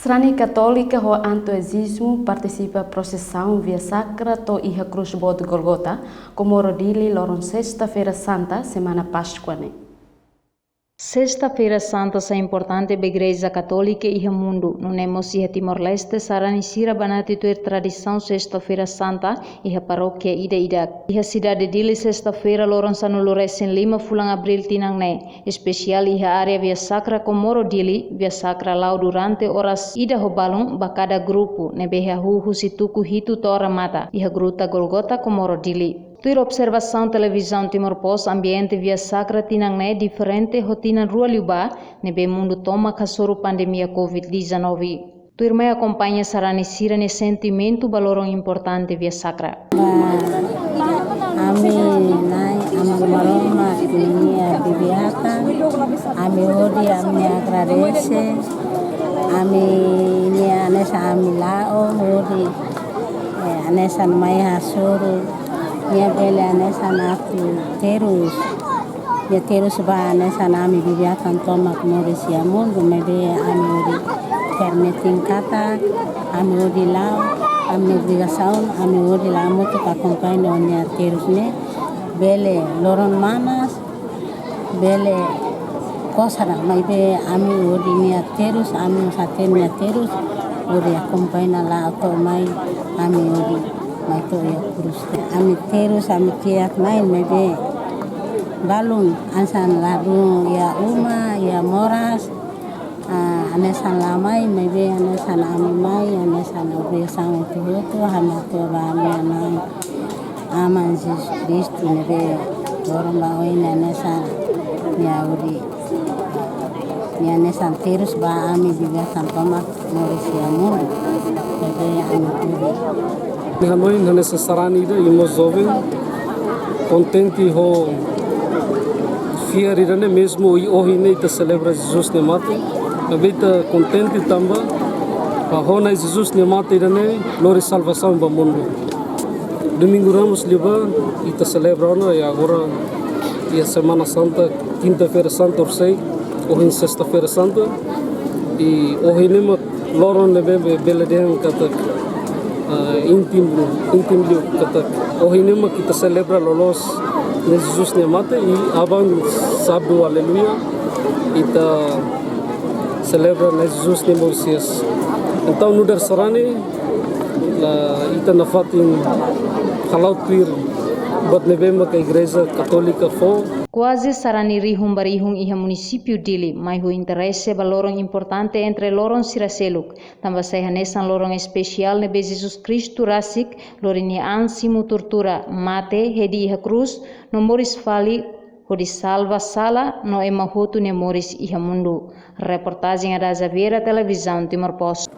Serani Católica ho antoesismo participa procissão via sacra to iha cruz bode Golgota, como rodili loron sexta-feira santa, semana Páscoa. Sexta-feira Santa é importante para a Igreja Católica e o mundo. Não temos iha Timor-Leste, sarani sira banati tuer tradição Sexta-feira Santa e a paróquia ida. E a cidade de sexta-feira loron sanu loresen 5 fulang abril tinang ne. Especial iha área via sacra komoro dili, via sacra lau durante horas ida hobalong bakada grupo, nebeha huhu situku hitu tora mata. Iha gruta Golgota komoro dili. Tuir observação televisão Timor-Post ambiente via sacra tinang ne diferente rotina rua liuba nebe mundo toma kasoro pandemia COVID-19. Tuir mai acompanha sarani sirane sentimento balorong importante via sacra. Ami nai amal maroma dunia bibiata ami odi ami agradece ami ni anesa ami lao odi anesa mai hasuru ya bele anesa natu terus ba anesa nami bibiatan tomak morisia mundo mebe ami odi permiting kata ami odi lao ami obrigação ami odi la moto ka acompanha onia terus ne bele loron manas bele kosara mai be ami odi nia terus ami saten nia terus odi acompanha la auto mai ami odi mai to ya cruz ami terus ami kiat mai be balun ansan laru ya uma ya moras anesan lamai maybe anesan amai anesan obrigação itu hamato rami anai aman Jesus Cristo nebe orang bawain anesan ya uri ya anesan terus ba ami juga santomak norisia mun nebe ami uri Hanoi não necessariamente ida imos jovem contente ho fiar irane mesmo e hoje nem te celebra Jesus ne mate abita contente tamba a hona Jesus ne mate irane glória salvação ba mundo domingo ramos liba e te celebra e agora e a semana santa quinta-feira santa orsei hoje sexta-feira santa e hoje nem loron ne bela den kata intim kata hoje nem kita celebra lolos Jesus ne mate e abang sabdo aleluia ita celebra Jesus ne Messias. Então no der sarani ita nafatin kalau tuir buat nebema ke Igreja Católica fo Quase sarani rihum barihum iha município dili, mai hu interesse ba lorong importante entre lorong siraseluk. Tamba sai hanesan lorong especial nebe Jesus Cristo rasik, lorini ansimu tortura, mate, hedi iha cruz, no moris fali, hodi salva sala, no ema hutu ne moris iha mundo. Reportagem da Zaveira Televisão Timor-Post.